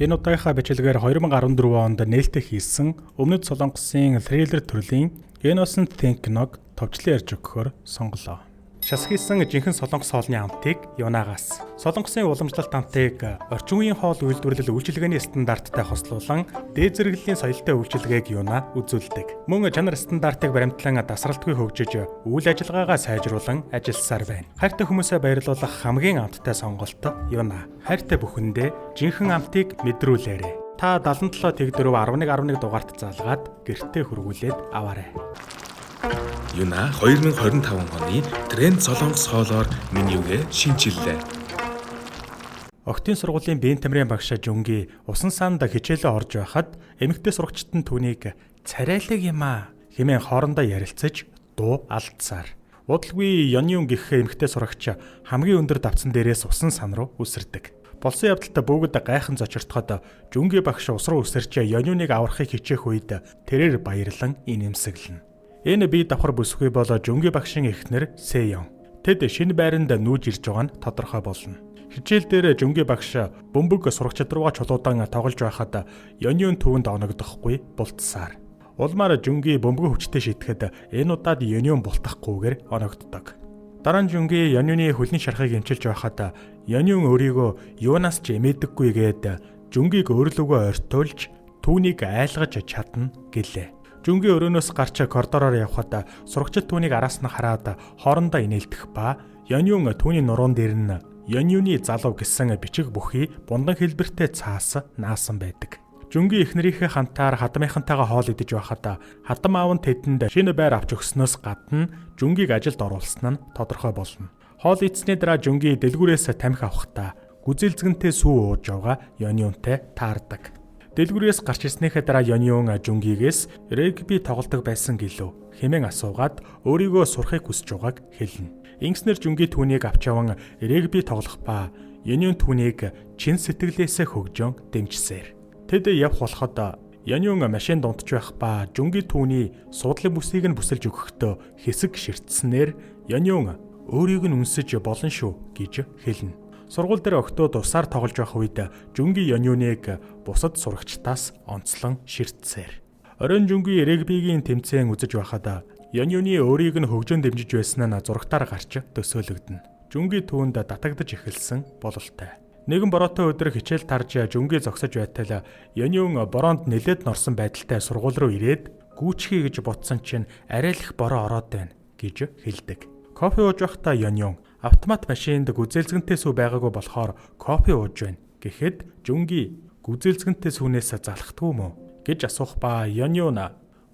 Энэ удаагийнхаа бичлэгээр 2014 онд нээлттэй хийсэн Өмнөд Солонгосын триллер төрлийн Innocent Think-ыг товчлон ярьж өгөхөөр сонголоо. Шас хийсэн жинхэнэ солонгос хоолны амтыг юунаагаас Солонгосын уламжлалт амтыг орчин үеийн хоол үйлдвэрлэл үйлчилгээний стандарттай хослуулан дээд зэрэглэлийн соёлтой үйлчилгээг юунаа үзүүлдэг. Мөн чанар стандартыг баримтлан дасралтгүй хөгжиж үйл ажиллагаагаа сайжруулан ажилласаар байна. Хайртай хүмүүсээ баярлуулах хамгийн амттай сонголт юунаа. Хайртай бүхэндээ жинхэнэ амтыг мэдрүүлээрэй. Та 77 тэг 4 11 дугаарт залгаад гэртээ хөргүүлээд аваарай. Юна 2025 оны тренд солонгос хоолоор менюгээ шинчиллээ. Октын сургуулийн биеийн тамирын багш Жүнги усан санд хичээлээ орж байхад эмэгтэй сурагчид нь түүнийг царайлаг юм аа хэмээн хоорондоо ярилцаж дуу алдсаар. Удалгүй Ёнюн гэх эмэгтэй сурагч хамгийн өндөр давцан дээрээс усан сан руу үсэрдэг. Болсон явдалтай бүгд гайхан зочиртоход Жүнги багш ус руу үсэрч Ёнюныг аврахыг хичээх үед тэрээр баярлан инэмсэглэнэ. Энэ бие давхар бүсгүй бол Жүнги багшийн эхнэр Сэён. Тэд шинэ байранд нүүж ирж байгаа нь тодорхой болно. Хичээл дээр Жүнги багш бөмбөг сурагчид руугаа чулуудан тоглож байхад Ёнюн түүнд оногдохгүй бултсаар. Улмаар Жүнги бөмбөг хүчтэй шидэхэд энэ удаад Ёнюн бултахгүйгээр оногддог. Дараа нь Жүнги Ёнюны хөлний шархыг эмчилж байхад Ёнюн өөрийгөө юунаас ч эмээдэггүйгээд Жүнгиг өөрлөгөө ойртуулж түүнийг айлгаж чадна гэлээ. Жүнги өрөөнөөс гарч коридороор явхад сурагчид түүнийг араас нь хараад хоорондоо инээлдэх ба Ёнюн түүний нуруунд дээр нь Ёнюны залуу гэсэн бичиг бүхий бундан хэлбэртэй цаас наасан байдаг. Жүнги эхнэрийнхээ хамтаар хадмынхантайгаа хоол идэж байхад хадам аав нь тэдэнд шинэ байр авч өгснөөс гадна Жүнгиг ажилд оруулсан нь тодорхой болно. Хоол идсний дараа Жүнги дэлгүүрээс тамхи авахдаа гүзэлзгэнтэй сүү ууж байгаа Ёнюнтай таардаг. Дэлгүүрээс гарч ирснийхээ дараа Ёнюн Жүнгигээс регби тоглодог байсан гэлөө хэмээн асуугаад өөрийгөө сурахыг хүсэж байгааг хэлнэ. Ингэснээр Жүнги түүнийг авч яван регби тоглох ба Ёнюн түүнийг чин сэтгэлээсээ хөгжөн дэмжсээр. Тэд явх болоход Ёнюн машинд унтж байх ба Жүнги түүний суудлын бүсийг нь бүсэлж өгөхдөө хэсэг ширтснээр Ёнюн өөрийг нь үнсэж болно шүү гэж хэлнэ. Сургууль дээр октод усаар тоглож байх үед Жүнги Ёнюныг бусад сурагчдаас онцлон ширтсээр. Оройн Жүнги регбигийн тэмцээн үзэж байхад Ёнюны өөрийг нь хөгжөн дэмжиж байсан нь зурагтаар гарч төсөөлөгдөнө. Жүнги түүнд татагдж эхэлсэн бололтой. Нэгэн бороотой өдөр хичээл тарж Жүнги зогсож байтал Ёнюн бороонд нэлээд норсон байдалтай сургууль руу ирээд гүүчхий гэж ботсон чинь арай л их бороо ороод байна гэж хэлдэг. Кофе ууж байхдаа Ёнюн автомат машинд гүзэлзгэнтэй сүү байгаагүй болохоор кофе ууж байна гэхэд Жүнги гүзэлзгэнтэй сүүнээс залхдгүй мө гэж асуух ба Ёнюн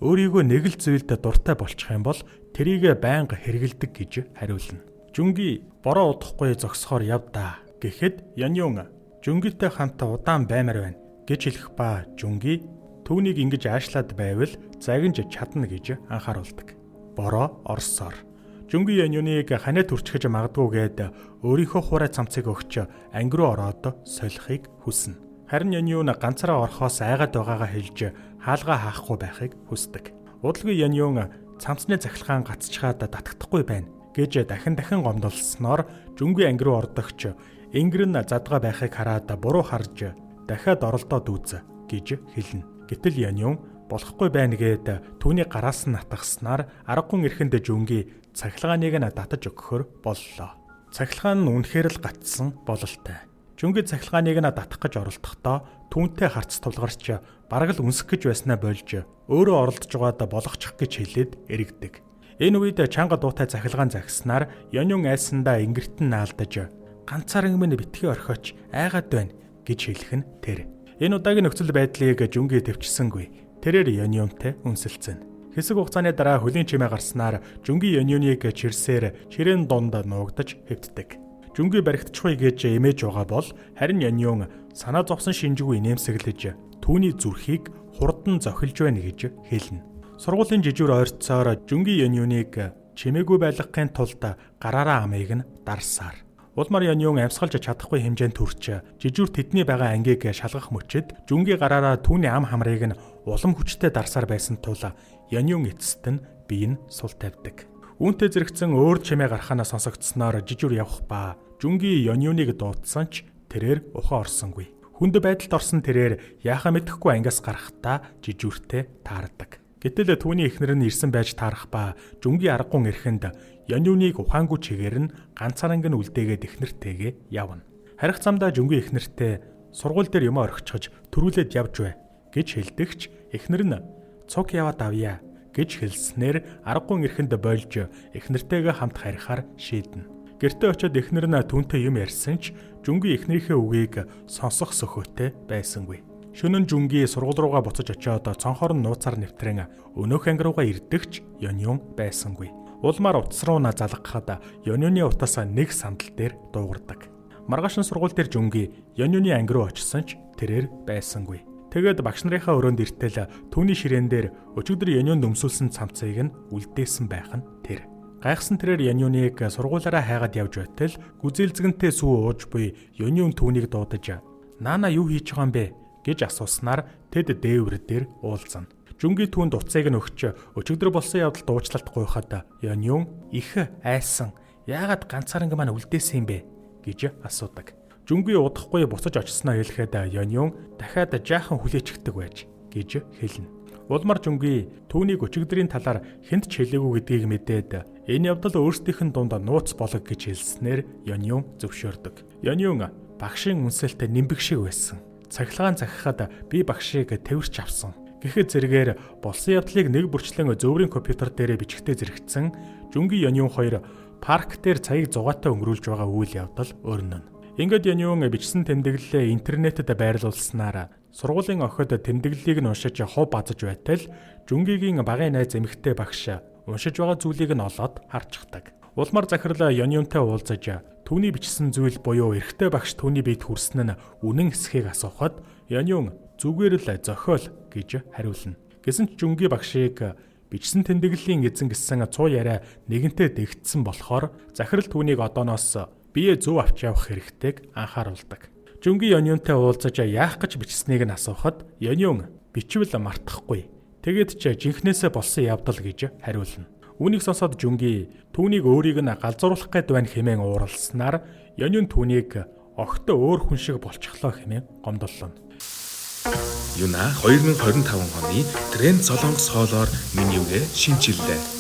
өөрийгөө нэг л зүйлд дуртай болчих юм бол тэрийг байнга хэрэгэлдэг гэж хариулна. Жүнги бороо удахгүй зогсохоор яв да гэхэд Ёнюн Жүнгитэй хамт удаан баймаар байна гэж хэлэх ба Жүнги түүнийг ингэж аашлаад байвал загинж чадна гэж анхааруулдаг. Бороо орсоор Жүнги Ёнюныг ханаа түрчгэж магадгүйгээд өөрийнхөө хураа цамцыг өгч анги руу ороод солихыг хүснэ. Харин Ёнюн ганцаараа орохоос айгаад байгаагаа хэлж хаалгаа хаахгүй байхыг хүсдэг. Удалгүй Ёнюн цамцны захилгаан гацчгаад татагдахгүй байна гэж дахин гомдолсноор Жүнги анги руу ордогч энгэр нь задгаа байхыг хараад буруу харж дахиад оролдоод үз гэж хэлнэ. Гэтэл Ёнюн болохгүй байна гэд түүний гараас нь натгахснаар аргагүй эрхэнд Жүнги цахилгааныг нь татаж өгөхөр боллоо. Цахилгаан нь үнэхээр л гацсан бололтой. Жүнги цахилгааныг нь татах гэж оролдохдоо түүнтэй харц тулгарч бараг л үнсэх гэж байснаа болж өөрөө оролдож байгаад болгочих гэж хэлээд эргэдэг. Энэ үед чанга дуутай цахилгаан загснаар Ёнюн айсандаа ингэрт нь наалдаж ганцаараа минь битгий орхиоч айгаад байна гэж хэлэх нь тэр. Энэ удаагийн нөхцөл байдлыг Жүнги төвчсөнгүй. Тэрээр Ёнюнтай үнсэлцэн. Хэсэг хугацааны дараа хөлийн чимээ гарснаар Жүнги Ёнюныг чирсээр ширээн дунд нуугдаж хэвтдэг. Жүнги баригдчихгүй гэж эмээж байгаа бол харин Ёнюн санаа зовсон шинжгүй нэмсэглэж түүний зүрхийг хурдан зохилж байна гэж хэлнэ. Сургуулийн жижүүр ойрцоор Жүнги Ёнюныг чимээгүй байлгахын тулд гараараа амыг нь дарсаар. Улмаар Ёнюн амьсгалж чадахгүй хэмжээнд хүрч жижүүр тэдний байгаа ангийг шалгах мөчөд Жүнги гараараа түүний ам хамрыг нь улам хүчтэй дарсаар байсан тул Ёнюн эцэст нь бие нь сул тавьдаг. Үүнтэй зэрэгцэн өөр чимээ гараханаа сонсогдсноор жижүүр явах ба Жүнги Ёнюныг дуудсан ч тэрээр ухаан орсонгүй. Хүнд байдалд орсон тэрээр яахаа мэдэхгүй ангиас гарахтаа жижүүртэй таардаг. Гэтэл түүний эхнэр нь ирсэн байж таарах ба Жүнгийн аргагүй эрхэнд Ёнюныг ухаангүй чигээр нь ганцааранг нь үлдээгээд эхнэртэйгээ явна. Харих замдаа Жүнгийн эхнэртэй сургууль дээр юм орхичгож төрүүлээд явж бай гэж хэлдэгч эхнэр нь цуг яваад авъя гэж хэлснээр аргагүй эрхэнд болж эхнэртэйгээ хамт харихаар шийднэ. Гэртээ очиод эхнэр нь түүнтэй юм ярьсан ч Жүнгийн эхнэрийнхээ үгийг сонсох сөхөөтэй байсангүй. Шөнө нь Жүнгийн сургууль руугаа буцаж очиод цонхоор нь нууцаар нэвтрэн өнөөх анги руугаа ирдэгч Ёнюн байсангүй. Улмаар утас руу залгахад Ёнюны утас нэг сандал дээр дуугардаг. Маргааш нь сургууль дээр Жүнгийн Ёнюны анги руу очисон ч тэрээр байсангүй. Тэгээд багш нарынхаа өрөөнд иртэл түүний ширээн дээр өчигдөр Ёнюнд өмсүүлсэн цамцыг нь үлдээсэн байх нь тэр. Гайхсан тэрээр Ёнюныг сургуулаараа хайгаад явж байтал гүзээлзгэнтэй сүү ууж буй Ёнюн түүнийг дуудаж "Наана юу хийж байгаа юм бэ?" гэж асууснаар тэд дээвэр дээр уулзна. Жүнгийн түүнд уцыг нь өгч өчигдөр болсон явдалд уучлалт гуйхад Ёнюн их айсан "Яагаад ганцаарнг маань үлдээсэн юм бэ?" гэж асуудаг. Жүнгийн удахгүй буцаж очсноо хэлэхэд Ёнюн дахиад жаахан хүлээчихдэг байж гэж хэлнэ. Улмар Жүнгийн түүнийг өчигдрийн талаар хэнд ч хэлээгүй гэдгийг мэдээд энэ явдал өөрсдийнх нь дунд нууц болог гэж хэлснээр Ёнюн зөвшөөрдөг. Ёнюн багшийн үнсэлт нимбэг шиг байсан. Цахилгаан захихад би багшийг тэрвэрч авсан. Гэхэд зэрэгээр болсон явдлыг нэг бүрчлэн зөөврийн компьютер дээр бичгтээ зэрэгцсэн Жүнгийн Ёнюн хоёр парк дээр цагийг зугаатай өнгөрүүлж байгаа үйл явдал өрнөнө. Ингээд Ёнюн бичсэн тэмдэглэлээ интернетэд байрлуулснаар сургуулийн охид тэмдэглэлийг нь уншиж хов базаж байтал Жүнгигийн багын найз эмэгтэй багш уншиж байгаа зүйлийг нь олоод харчихдаг. Улмаар захирлаа Ёнюнтай уулзаж түүний бичсэн зүйл буюу эрэгтэй багш түүний биед хүрсэн нь үнэн эсхийг асуухад Ёнюн зүгээр л зохиол гэж хариулна. Гэсэн ч Жүнгийн багшийг бичсэн тэмдэглэлийн эзэн гэсэн цуу яриа нэгэнтээ дэгдсэн болохоор захирал түүнийг одооноос бие зөв авч явах хэрэгтэйг анхааруулдаг. Жүнгийн Ёнюнтай уулзаж яах гэж бичсэнийг нь асуухад Ёнюн бичвэл мартахгүй. Тэгээд ч жинхнээсээ болсон явдал гэж хариулна. Үүнийг сонсоод Жүнгийн түүнийг өөрийг нь галзууруулах гээд байна хэмээн ууралснаар Ёнюн түүнийг огтөө өөр хүн шиг болчихлоо хэмээн гомдоллоо. Юна 2025 оны тренд Солонгос хоолоор менюгээ шинжиллээ.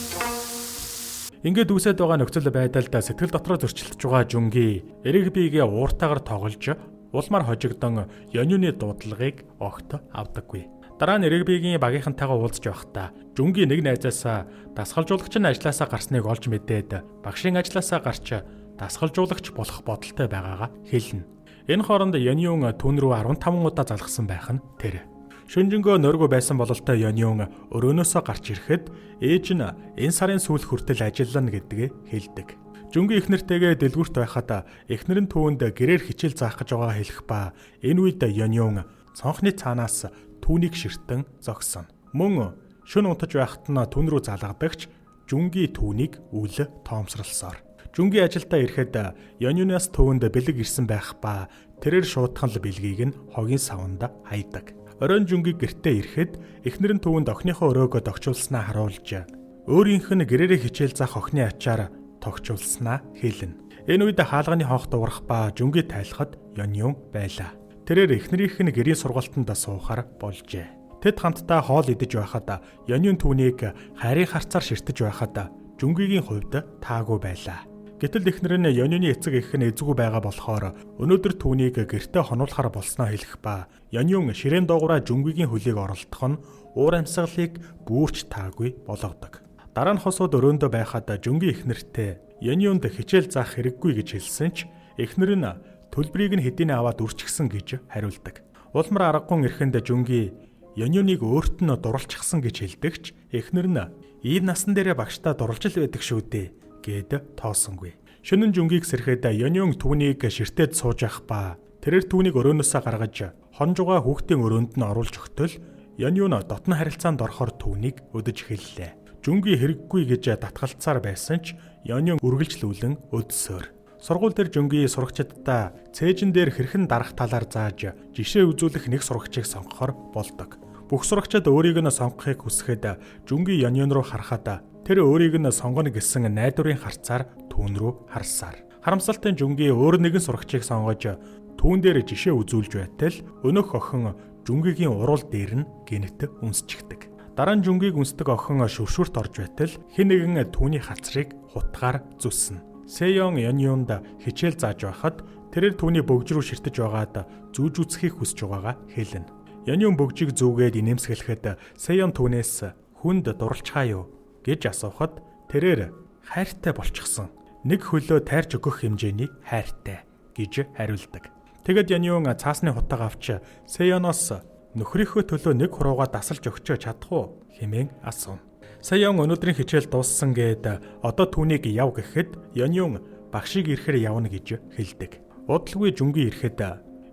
Ингээд үүсэт байгаа нөхцөл байдалд сэтгэл дотроо зөрчилдөж байгаа Жүнгийн эрэг биегээ ууртаагаар тоглож улмаар хожигдсон Ёнюны дуудлагыг огт авдаггүй. Дараа нь эрэг биегийн багийнхантайгаа уулзж байхдаа Жүнгийн нэг найзаасаа дасгалжуулагч нь ажилласаа гарсныг олж мэдээд багшийн ажилласаа гарч дасгалжуулагч болох бодолтой байгаагаа хэлнэ. Энэ хооронд Ёнюн түн рүү 15 удаа залгсан байх нь тэр. Шөнжөнгөө нөргөө байсан бололтой Ёнюн өрөөнөөсөө гарч ирэхэд ээж нь энэ сарын сүүлд хүртэл ажиллана гэдгээ хэлдэг. Жүнгийн эхнэртэйгээ дэлгүүрт байхад эхнэр нь түүнд гэрээр хичээл заах гэж байгаа хэлэх ба энэ үед Ёнюн цонхны цаанаас түүнийг ширтэн зогсон. Мөн шөнө унтаж байхад нь түн рүү залгадагч Жүнгийн түүнийг үл тоомсралсаар. Жүнгийн ажилдаа ирэхэд Ёнюнаас түүнд бэлэг ирсэн байх ба тэрээр шуудхан л бэлгийг нь хогийн савнд хайдаг. Оройн Жүнгийн гэртээ ирэхэд эхнэр нь түүнд охиныхоо өрөөгөө тогтчулснаа харуулж өөрийнх нь гэрээрээ хичээл заах охины ачаар тогтчулснаа хэлнэ. Энэ үед хаалганы хоох дуурах ба Жүнгийн тайлахад Ёнюн байлаа. Тэрээр эхнэрийнх нь гэрийн сургалтанд суухаар болжээ. Тэд хамтдаа хоол идэж байхад Ёнюн түүнийг хайрын харцаар ширтэж байхад Жүнгигийн хувьд таагүй байлаа. Гэтэл эхнэр нь Ёнюны эцэг эх нь эзгүй байгаа болохоор өнөөдөр түүнийг гэртээ хонуулахар болсноо хэлэх ба Ёнюн ширээн доогуура Жүнгигийн хөлийг оролдох нь уур амьсгалыг бүрч таагүй болгодог. Дараа нь хосууд өрөөндөө байхад Жүнгийн эхнэртэй Ёнюнд хичээл заах хэрэггүй гэж хэлсэн ч эхнэр нь төлбөрийг нь хэдийнэ аваад үрчгсэн гэж хариулдаг. Улмар аргагүй эрхэнд Жүнгийн Ёнюныг өөрт нь дурлцчихсан гэж хэлдэгч эхнэр нь ийм насан дээр багштай дурлж л байдаг шүү дээ гэд тоосонгүй. Шөнөн Жүнгийг сэрхэд Ёнюн түүнийг ширтээд сууж ах ба тэрээр түүнийг өрөөнөөсөө гаргаж хонжууга хүүхдийн өрөөнд нь оруулж өгтөл Ёнюн дотно харилцаанд орохоор түүнийг өдөж эхэллээ. Жүнгийн хэрэггүй гэж татгалцсаар байсан ч Ёнюн үргэлжлүүлэн өдсөөр. Сургууль дээр Жүнгийн сурагчдаа цээжин дээр хэрхэн дарах талаар зааж жишээ үзүүлэх нэг сурагчийг сонгохоор болдог. Бүх сурагчид өөрийг нь сонгохыг хүсэхэд Жүнгийн Ёнюн руу харахад тэр өөрийг нь сонгоно гэсэн найдварын харцаар түүн рүү харсаар. Харамсалтай Жүнгийн өөр нэгэн сурагчийг сонгож түүн дээр жишээ үзүүлж байтал өнөх охин Жүнгигийн уруул дээр нь гинэт үнсчихдэг. Дараа нь Жүнгийг үнсдэг охин шүршүрт орж байтал хэн нэгэн түүний хацрыг хутгаар зүснэ. Сэён Яньюнд хичээл зааж байхад тэрээр түүний бөгж рүү ширтэж байгаад зүүжүцхийг хүсэж байгаагаа хэлнэ. Яньюн бөгжийг зүүгээд инээмсэглэхэд Сэён түүнээс хүнд дурлцгаа юу гэж асуухад тэрээр хайртай болчихсон. Нэг хөлөө тайрч өгөх хэмжээний хайртай гэж хариулдаг. Тэгэд Яньюн цаасны хутаг авч Сэёноос нөхрийнхөө төлөө нэг хурууга дасалж өгч чадах уу хэмээн асуув. Сэён өнөөдрийн хичээл дууссан гээд одоо түүнийг яв гэхэд Яньюн багшийг ирэхээр явна гэж хэлдэг. Удалгүй Жүнги ирэхэд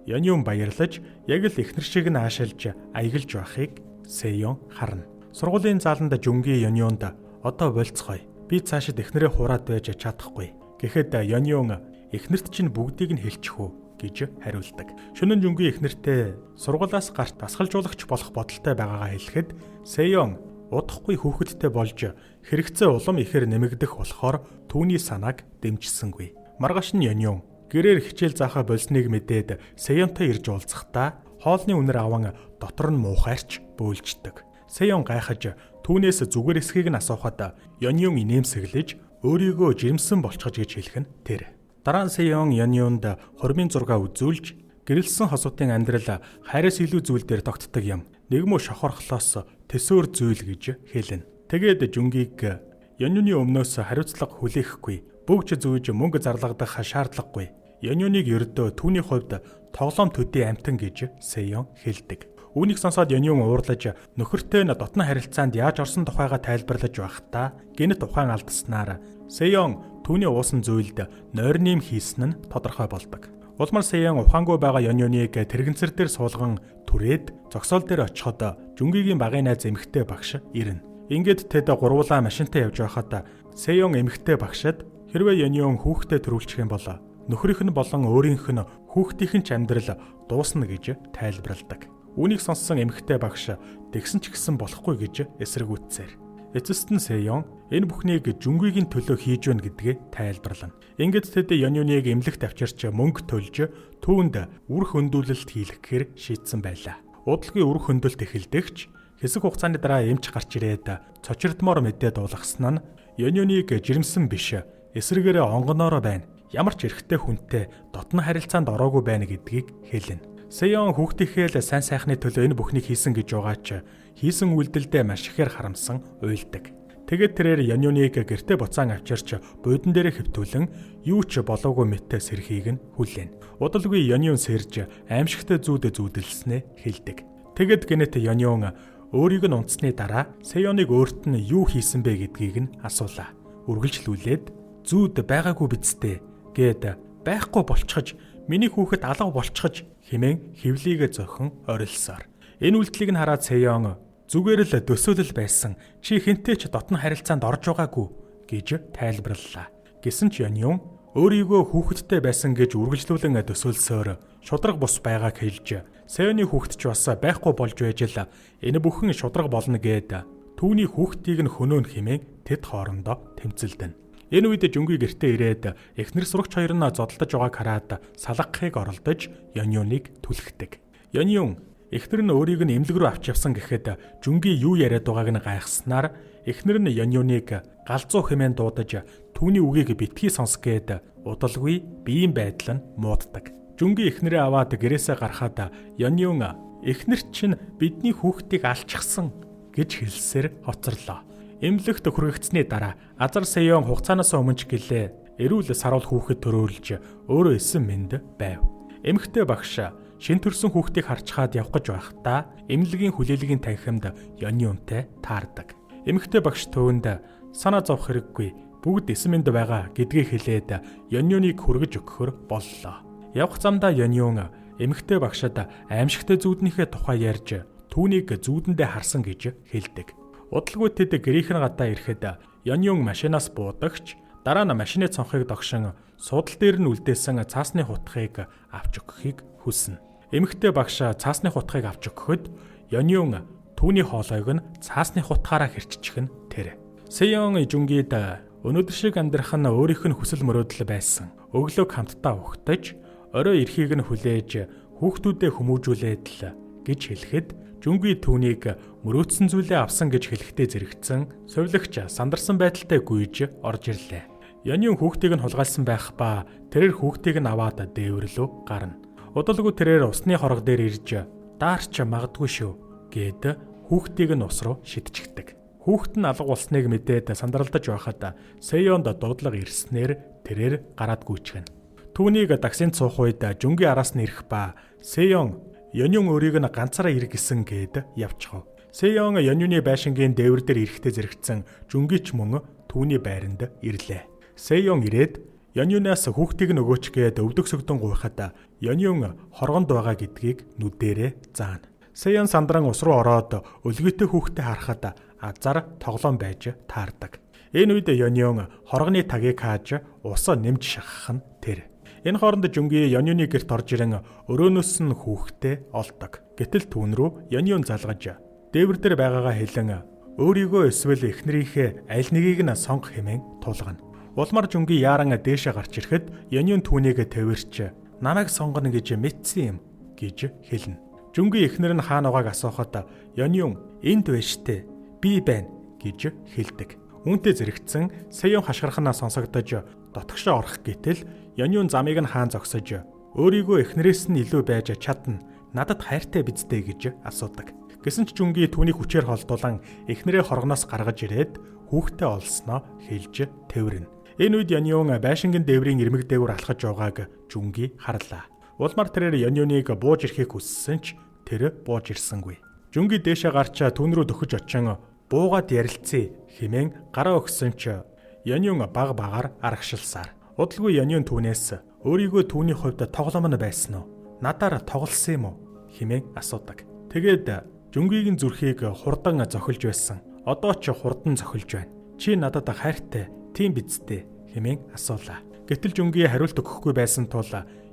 Яньюн баярлаж яг л эхнэр шиг нь аашилж аяглаж байхыг Сэён харна. Сургуулийн зааланд Жүнги Яньюнд одоо болцгоё. Би цаашид эхнэрээ хураад байж чадахгүй. Гэхэд Яньюн эхнэрт чинь бүгдийг нь хэлчих үү гэж хариулдаг. Шөнө нь Жүнги эхнэртээ сургуулиас гарч дасгалжуулагч болох бодолтой байгаагаа хэлэхэд Сэён удахгүй хүүхэдтэй болж хэрэгцээ улам ихээр нэмэгдэх болохоор түүний санааг дэмжсэнгүй. Маргааш нь Яньюн гэрээр хичээл заахаа болсныг мэдээд Сэёнтой ирж уулзахдаа хоолны үнэр аван дотор нь муухайрч бөөлждөг. Сэён гайхаж түүнээс зүгээр эсхийг нь асуухад Яньюн инээмсэглэж өөрийгөө жирэмсэн болчихж гэж хэлэх нь тэр. Дараа нь Сэён Яньюнд хормын зураг үзүүлж гэрэлсэн хосуудын амьдрал хайраас илүү зүйл дээр тогтдог юм. Нэгмөө шохорхлоос төсөөр зүйл гэж хэлнэ. Тэгээд Жүнгиг Яньюны өмнөөс хариуцлага хүлээхгүй, бөгж зүүж мөнгө зарлагдах шаардлагагүй. Яньюныг ердөө түүний хувьд тоглоом төдий амтан гэж Сэён хэлдэг. Үүнийг сонсоод Яньюн уурлаж нөхөртэй нь дотны харилцаанд яаж орсон тухайга тайлбарлаж байхдаа гинэт ухаан алдснаар Сэён түүний уусан зүйлд нойрним хийсэн нь тодорхой болдог. Улмар Сэён ухаангүй байгаа Яньюныг тэрэгэнцэр дээр суулган түрээд зогсоол дээр очиход Жүнгигийн багын найз эмэгтэй багш ирнэ. Ингээд тэд гурвуулаа машинтай явж байхад Сэён эмэгтэй багшад хэрвээ Яньюн хүүхдээ төрүүлчих юм бол нөхрийнх нь болон өөрийнх нь хүүхдийнх нь ч амьдрал дуусна гэж тайлбарладаг. Үүнийг сонссон эмэгтэй багш тэгсэн ч гэсэн болохгүй гэж эсэргүүцсээр. Эцэст нь Сэён энэ бүхнийг Жүнгигийн төлөө хийж байна гэдгээ тайлбарлана. Ингээд тэд Яньюныг эмнэлэгт авчирч мөнгө төлж түүнд үр хөндүүлэлт хийлгэхээр шийдсэн байлаа. Удалгүй үр хөндөлт эхэлдэгч хэсэг хугацааны дараа эмч гарч ирээд цочирдмоор мэдээ дуулгасан нь Яньюныг жирэмсэн биш, эсрэгээрээ онгоноороо байна. Ямар ч эрэгтэй хүнтэй дотны харилцаанд ороогүй байна гэдгийг хэлнэ. Сэён хүүхдийнхээ л сайн сайхны төлөө энэ бүхнийг хийсэн гэж байгаа ч хийсэн үйлдэлдээ маш ихээр харамсан уйлдаг. Тэгээд тэрээр Яньюныг гэртээ буцаан авчирч буудан дээрээ хэвтүүлэн юу ч болоогүй мэтэ сэрхийг нь хүлээн. Удалгүй Яньюн сэрж аимшигтай зүүдэ зүүдэлснээ хэлдэг. Тэгэд гинэт Яньюн өөрийг нь унтсны дараа Сэёныг өөрт нь юу хийсэн бэ гэдгийг нь асуулаа. Үргэлжлүүлээд зүүд байгаагүй бидтэй гээд байхгүй болчихож миний хүүхэд алга болчихож хэмээн хевлийгэ зохин орилсоор. Энэ үйлдэлийг нь хараад Сэён зүгээр л төсөөлөл байсан. Чи хинтэй ч дотны харилцаанд орж байгаагүй гэж тайлбарлалаа. Гэсэн ч Яньюн өөрийгөө хүүхэдтэй байсан гэж үргэлжлүүлэн төсөөлсөөр шудраг бус байгааг хэлж Сэёны хүүхэд ч бас байхгүй болж байж л энэ бүхэн шудраг болно гээд түүний хүүхдийг нь хөнөөн хэмээн тэд хоорондоо тэмцэлдэнэ. Энэ үед Жүнги гэртээ ирээд эхнэр сурагч хоёр нь зодолдож байгааг хараад салгахыг оролдож Яньюныг түлхдэг. Яньюн эхнэр нь өөрийг нь эмнэлэг рүү авч явсан гэхэд Жүнги юу яриад байгааг нь гайхснаар эхнэр нь Яньюныг галзуу хэмээн дуудаж түүний үгийг битгий сонсгээд удалгүй биеийн байдал нь мууддаг. Жүнги эхнэрээ аваад гэрээсээ гарахад Яньюн эхнэр чинь бидний хүүхдийг алчихсан гэж хэлсээр хоцорлоо. Эмнэлэгт хүрэгдсэний дараа Азар Сэён хугацаанаас өмнө ч гэлээ эрүүл саруул хүүхэд төрөөлж өөрөө эсэн мэнд байв. Эмэгтэй багш шин төрсөн хүүхдийг харчхаад явах гэж байхдаа эмнэлгийн хүлээлгийн танхимд Яньюнтай таардаг. Эмэгтэй багш төвөнд санаа зовох хэрэггүй, бүгд эсэн мэнд байгаа гэдгийг хэлээд Яньюныг хүргэж өгөхөр боллоо. Явах замдаа Яньюн эмэгтэй багшад аимшигтай зүүднийхээ тухай ярьж түүнийг зүүдэндээ харсан гэж хэлдэг. Удалгүй тэд гэрийнхэн гадаа ирэхэд Яньюн машинаас буудагч дараа нь машины цонхыг догшин суудал дээр нь үлдээсэн цаасны хутгийг авч өгөхийг хүснэ. Эмэгтэй багш цаасны хутгийг авч өгөхөд Яньюн түүний хоолойг нь цаасны хутгаараа хэрччих нь тэр. Сэён Жүнгид өнөөдөр шиг амьдрах нь өөрийнх нь хүсэл мөрөөдөл байсан. Өглөөг хамтдаа угтаж орой эрхийг нь хүлээж хүүхдүүдэд хүмүүжүүлээд л гэж хэлэхэд Жүнги түүнийг мөрөөдсөн зүйлээ авсан гэж хэлэхдээ зэрэгцэн совилогч сандарсан байдалтай гүйж орж ирлээ. Янийн хүүхдийг нь хулгайлсан байх ба тэрээр хүүхдийг нь аваад дээвэрлөө гарна. Удалгүй тэрээр усны хорго дээр ирж даарч магадгүй шүү гэд хүүхдийг нь ус руу шидчихдэг. Хүүхэд нь алга болсныг мэдээд сандралдаж байхад Сэёнд дуудлага ирснээр тэрээр гараад гүйчихнэ. Түүнийг таксинд суух үед Жүнги араас нь ирэх ба Сэён Янийн өөрийг нь ганцаараа ир гисэн гэд явчихав. Сэён Янийн байшингийн дээвэр дээр ирэхдээ зэрэгцэн Жүнгич мөн түүний байранд ирлээ. Сэён ирээд Яньюнаас хүүхдийг нөгөөч гээд өвдөг сөгдөн гуйхад Яньюн хоргонд байгаа гэдгийг нүдэрээ заана. Сэён сандран ус руу ороод өлгийтэй хүүхдэд харахад азар тоглоом байж таардаг. Энэ үед Яньюн хоргоны тагийг хааж усаа нэмж шахах нь тэр. Энэ хооронд Жүнги Яньюны гэрт орж ирэн өрөөнөөс нь хүүхдээ олдог. Гэтэл түүн рүү Яньюн залгаж дээвэр дээр байгаагаа хэлэн өөрийгөө эсвэл эхнэрийнхээ аль нэгийг нь сонгох хэмээн тулгана. Улмар Жүнги яаран дээшээ гарч ирэхэд Яньюн түүнийг тэвэрч намайг сонгоно гэж мэдсэн юм гэж хэлнэ. Жүнги эхнэр нь хаана байгааг асуухад Яньюн энд байштэй би байна гэж хэлдэг. Үүнтэй зэрэгцэн Сэён хашгирхнаа сонсогдож дотгошоо орох гэтэл Яньюн замыг нь хаан зогсож өөрийгөө эхнэрээс нь илүү байж чадна. Надад хайртай биздэй гэж асуудаг. Гэсэн ч Жүнги түүнийг хүчээр холдуулан эхнэрээ хоргоноос гаргаж ирээд хүүхдээ олсноо хэлж тэвэрнэ. Энэ үед Яньюн байшингийн дээврийн ирмэг дээгүүр алхаж байгааг Жүнги харлаа. Улмар тэрээр Яньюныг бууж ирэхийг хүссэн ч тэр бууж ирсэнгүй. Жүнги дээшээ гарч түүн рүү дөхөж очин буугаад ярилцъя хэмээн гараа өгсөн ч Яньюн баг багаар аргашилсаар. Удалгүй Яньюн түүнээс өөрийгөө түүний хувьд тоглоом нь байсан уу? Надаар тоглосон юм уу? Хэмээн асуудаг. Тэгээд Жүнгийн зүрхийг хурдан зохилж байсан. Одоо ч хурдан зохилж байна. Чи надад хайртай, тийм биздээ хэмээн асуулаа. Гэтэл Жүнги хариулт өгөхгүй байсан тул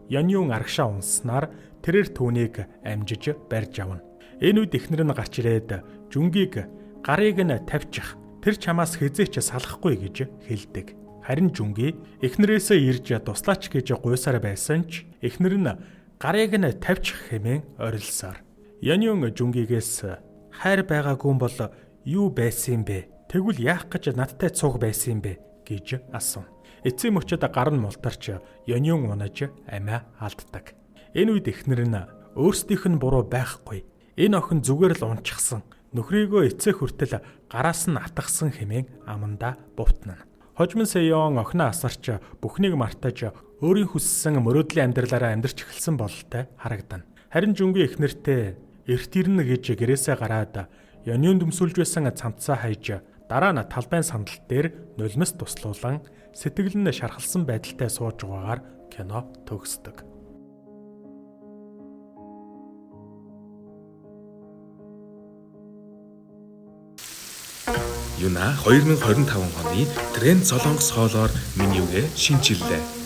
Яньюн аргашаа унснаар тэрээр түүнийг амжиж барьж авна. Энэ үед эхнэр нь гарч ирээд Жүнгийг гарыг нь тавьчих. Тэр чамаас хизээч салахгүй гэж хэлдэг. Харин Жүнги эхнэрээсээ ирж туслаач гэж гуйсаар байсан ч эхнэр нь гарыг нь тавьчих хэмээн орилсоор. Яньюн Жүнгигээс хайр байгаагүй бол юу байсан бэ? Тэгвэл яах гэж надтай цуг байсан юм бэ гэж асуув. Эцсийн мөчөд гар нь мултарч Яньюн унаж амиа алддаг. Энэ үед эхнэр нь өөрсдийнх нь буруу байхгүй. Энэ охин зүгээр л унчихсан. Нөхрийгөө эцэг хүртэл гараас нь атгсан хэмээн амандаа бувтна. Хожим Сэён охиноо асарч бүхнийг мартаж өөрийн хүссэн мөрөөдлийн амьдралаараа амьдарч эхэлсэн бололтой харагдана. Харин Жүнги эхнэртээ эрт ирнэ гэж гэрээсээ гараад Яньюн дөмсүүлж байсан цамцаа хайж дараа нь талбайн сандал дээр нулимс туслуулан сэтгэл нь шархалсан байдалтай сууж байгаагаар кино төгсдөг. Юна 2025 оны тренд Солонгос хоолоор менюгээ шинжиллээ.